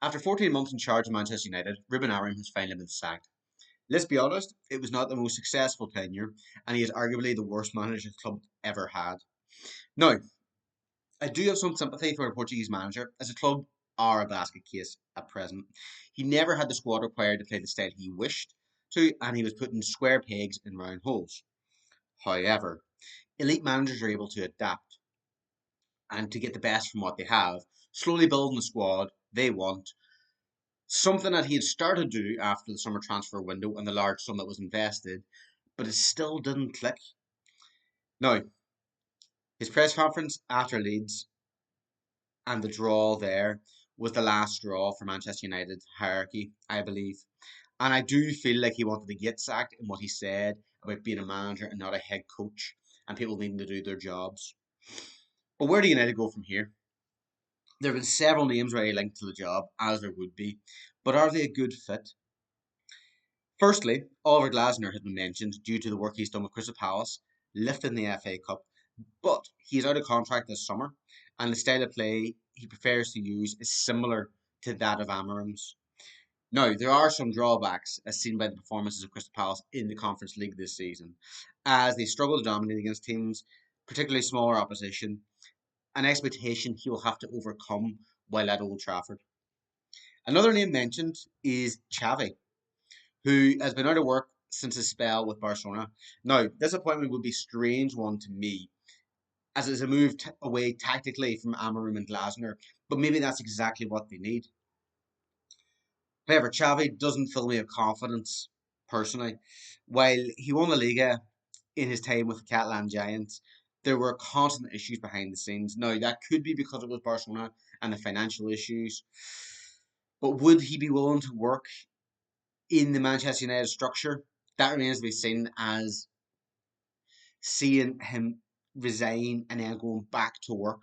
After 14 months in charge of Manchester United, Ruben Amorim has finally been sacked. Let's be honest, it was not the most successful tenure, and he is arguably the worst manager the club ever had. Now, I do have some sympathy for a Portuguese manager, as the club are a basket case at present. He never had the squad required to play the style he wished to, and he was putting square pegs in round holes. However, elite managers are able to adapt and to get the best from what they have, slowly building the squad they want. Something that he had started to do after the summer transfer window and the large sum that was invested, but it still didn't click. Now, his press conference after Leeds and the draw there was the last straw for Manchester United's hierarchy, I believe. And I do feel like he wanted to get sacked in what he said about being a manager and not a head coach and people needing to do their jobs. But where do United go from here? There have been several names already linked to the job, as there would be, but are they a good fit? Firstly, Oliver Glasner has been mentioned due to the work he's done with Crystal Palace, lifting the FA Cup, but he is out of contract this summer, and the style of play he prefers to use is similar to that of Amorim's. Now, there are some drawbacks as seen by the performances of Crystal Palace in the Conference League this season, as they struggle to dominate against teams, particularly smaller opposition, an expectation he will have to overcome while at Old Trafford. Another name mentioned is Xavi, who has been out of work since his spell with Barcelona. Now, this appointment would be a strange one to me, as it's a move away tactically from Amorim and Glasner, but maybe that's exactly what they need. However, Xavi doesn't fill me with confidence, personally. While he won the Liga in his time with the Catalan Giants, there were constant issues behind the scenes. Now, that could be because it was Barcelona and the financial issues, but would he be willing to work in the Manchester United structure? That remains to be seen, as seeing him resign and then going back to work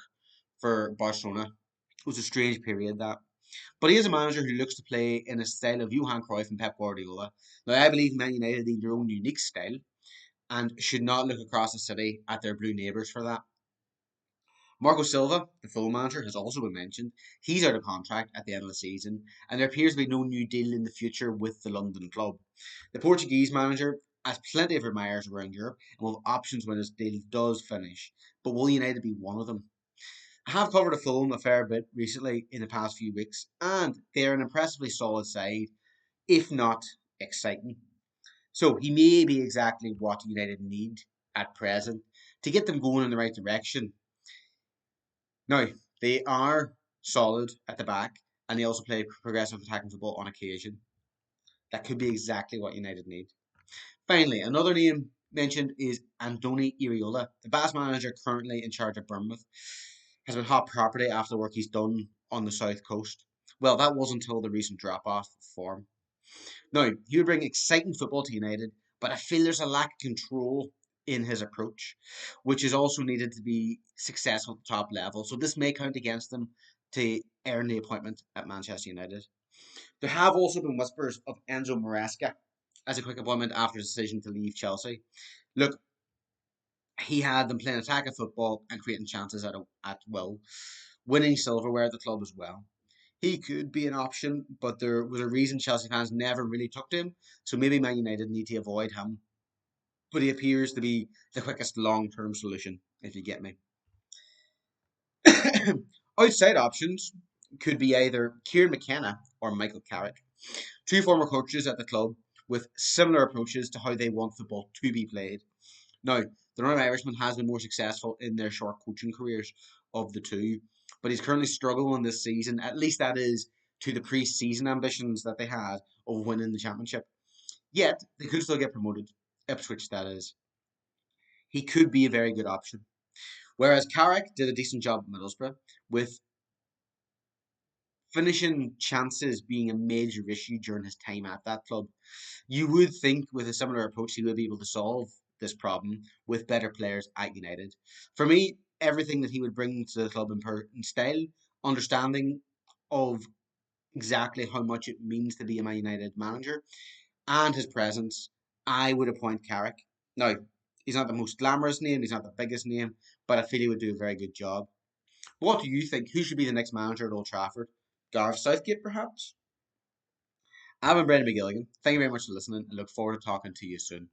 for Barcelona was a strange period, that. But he is a manager who looks to play in a style of Johan Cruyff and Pep Guardiola. Now, I believe Man United need their own unique style and should not look across the city at their blue neighbours for that. Marco Silva, the full manager, has also been mentioned. He's out of contract at the end of the season, and there appears to be no new deal in the future with the London club. The Portuguese manager has plenty of admirers around Europe and will have options when his deal does finish, but will United be one of them? I have covered a Fulham a fair bit recently in the past few weeks, and they're an impressively solid side, if not exciting. So he may be exactly what United need at present to get them going in the right direction. Now, they are solid at the back, and they also play progressive attacking football on occasion. That could be exactly what United need. Finally, another name mentioned is Andoni Iriola, the Basque manager currently in charge of Bournemouth, has been hot property after the work he's done on the south coast. Well, that was until the recent drop off of form. Now, he would bring exciting football to United, but I feel there's a lack of control in his approach, which is also needed to be successful at the top level. So this may count against them to earn the appointment at Manchester United. There have also been whispers of Enzo Maresca as a quick appointment after his decision to leave Chelsea. Look, he had them playing attacking football and creating chances at will, winning silverware at the club as well. He could be an option, but there was a reason Chelsea fans never really took to him, so maybe Man United need to avoid him. But he appears to be the quickest long term solution, if you get me. Outside options could be either Kieran McKenna or Michael Carrick, two former coaches at the club with similar approaches to how they want football to be played. Now, the Northern Irishman has been more successful in their short coaching careers of the two, but he's currently struggling this season. At least that is to the pre-season ambitions that they had of winning the championship. Yet they could still get promoted. Ipswich, that is. He could be a very good option. Whereas Carrick did a decent job at Middlesbrough, with finishing chances being a major issue during his time at that club. You would think with a similar approach he would be able to solve this problem with better players at United. For me, everything that he would bring to the club in style, understanding of exactly how much it means to be a Man United manager, and his presence, I would appoint Carrick. Now, he's not the most glamorous name, he's not the biggest name, but I feel he would do a very good job. What do you think? Who should be the next manager at Old Trafford? Gareth Southgate, perhaps? I've been Brendan McGilligan. Thank you very much for listening and look forward to talking to you soon.